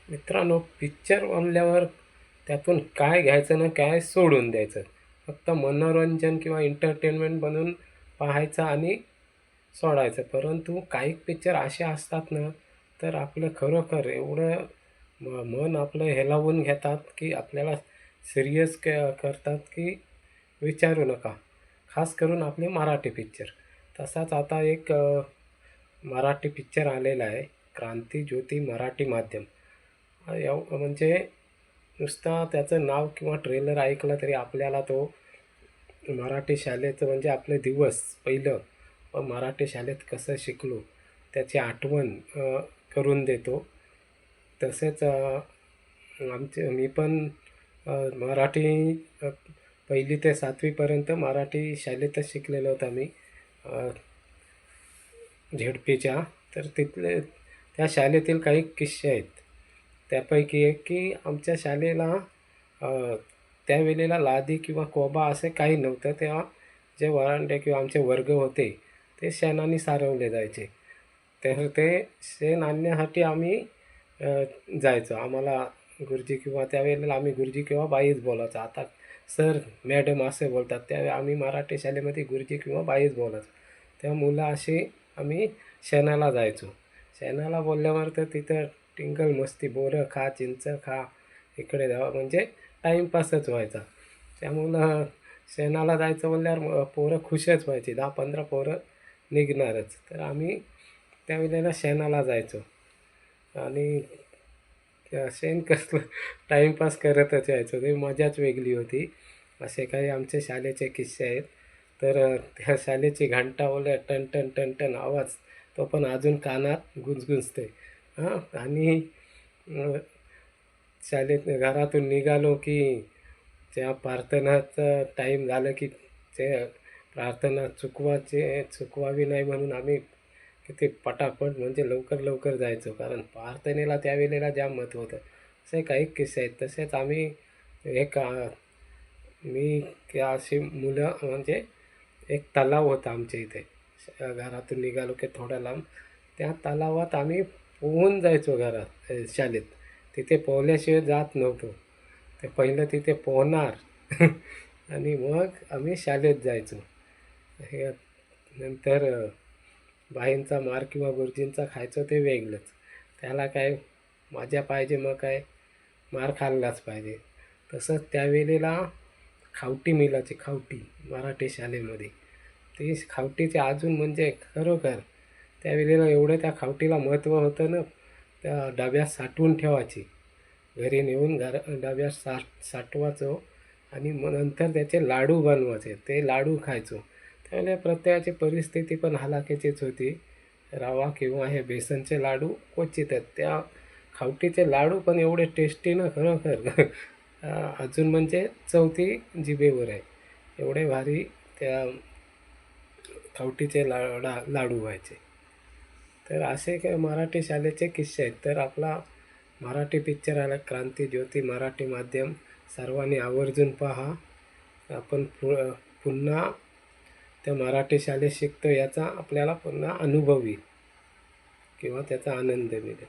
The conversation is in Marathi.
मित्रांनो, पिक्चर बनल्यावर त्यातून काय घ्यायचं ना काय सोडून द्यायचं. फक्त मनोरंजन किंवा एंटरटेनमेंट बनवून पाहायचं आणि सोडायचं. परंतु काही पिक्चर असे असतात ना, तर आपलं खरोखर एवढं मन आपलं हेलावून घेतात, की आपल्याला सिरियस करतात, की विचारू नका. खास करून आपले मराठी पिक्चर. तसाच आता एक मराठी पिक्चर आलेला आहे, क्रांतीज्योती मराठी माध्यम. म्हणजे नुसता त्याचं नाव किंवा ट्रेलर ऐकलं तरी आपल्याला तो मराठी शाळेचं म्हणजे आपले दिवस पहिलं मराठी शाळेत कसं शिकलो त्याची आठवण करून देतो. तसेच मी पण मराठी अ, 1ली ते 7वीपर्यंत मराठी शाळेतच शिकलेलो होतो आम्ही, झेडपीच्या. तर तिथले त्या शाळेतील काही किस्से आहेत. त्यापैकी एक की आमच्या शाळेला अ, त्यावेळेला लादी किंवा कोबा असे काही नव्हतं. तेव्हा जे व्हरांडे किंवा आमचे वर्ग होते ते शेणाने सारवले जायचे. तर ते शेण आणण्यासाठी आम्ही जायचो. आम्हाला गुरुजी किंवा त्यावेळेला आम्ही गुरुजी किंवा बाईच बोलायचो. आता सर, मॅडम असे बोलतात. त्यावेळी आम्ही मराठी शाळेमध्ये गुरुजी किंवा बाईच बोलायचो. तेव्हा मुलं अशी आम्ही शेणाला जायचो. शेणाला बोलल्यावर तर तिथं टिंगल मस्ती, बोरं खा, चिंच खा, इकडे जावा, म्हणजे टाईमपासच व्हायचा. त्यामुळं शेणाला जायचं बोलल्यावर पोरं खुशच व्हायची. 10-15 पोरं निघणारच. तर आम्ही त्यावेळेला शेणाला जायचो आणि शेण कसलं टाईमपास करतच यायचो. ते मजाच वेगळी होती. असे काही आमचे शाळेचे किस्से आहेत. तर त्या शाळेची घंटा बोलल्या टन टन टन टन आवाज, तो पण अजून कानात गुंजते. हां, आणि अ, शाळेत घरातून निघालो की त्या प्रार्थनाचं टाईम झालं की ते प्रार्थना चुकवावी नाही म्हणून आम्ही किती पटापट म्हणजे लवकर लवकर जायचो. कारण प्रार्थनेला त्यावेळेला जाम महत्त्व होतं. असे काही किस्से आहेत. तसेच आम्ही एक मी की अशी मुलं म्हणजे एक तलाव होता आमच्या इथे. घरातून निघालो की थोडा लांब त्या तलावात आम्ही पोहून जायचो शाळेत. तिथे पोहल्याशिवाय जात नव्हतो. ते पहिलं तिथे पोहणार आणि मग आम्ही शाळेत जायचो. हे नंतर बाईंचा मार किंवा गुरुजींचा खायचो ते वेगळंच. त्याला काय मजा पाहिजे, मग काय मार खाल्लाच पाहिजे. तसंच त्यावेळेला खावटी मिळायची, खावटी मराठी शाळेमध्ये. ती खावटीचे अजून म्हणजे खरोखर त्यावेळेला एवढं त्या खावटीला महत्त्व होतं ना, त्या डब्यात साठवून ठेवायची. घरी नेऊन डब्यात साठवायचो आणि मग नंतर त्याचे लाडू बनवायचे. ते लाडू खायचो. त्यावेळेला प्रत्येकाची परिस्थिती पण हलाखीचीच होती. रवा किंवा हे बेसनचे लाडू क्वचितच. त्या खावटीचे लाडू पण एवढे टेस्टी ना खरोखर. अजून म्हणजे चौथी जिभेवर आहे. एवढे भारी त्या खावटीचे लाडू व्हायचे. तर असे काय मराठी शाळेचे किस्से आहेत. तर आपला मराठी पिक्चर आला क्रांतीज्योती मराठी माध्यम, सर्वांनी आवर्जून पहा. आपण पुन्हा त्या मराठी शाळेत शिकतो याचा आपल्याला पुन्हा अनुभव येईल किंवा त्याचा आनंद मिळेल.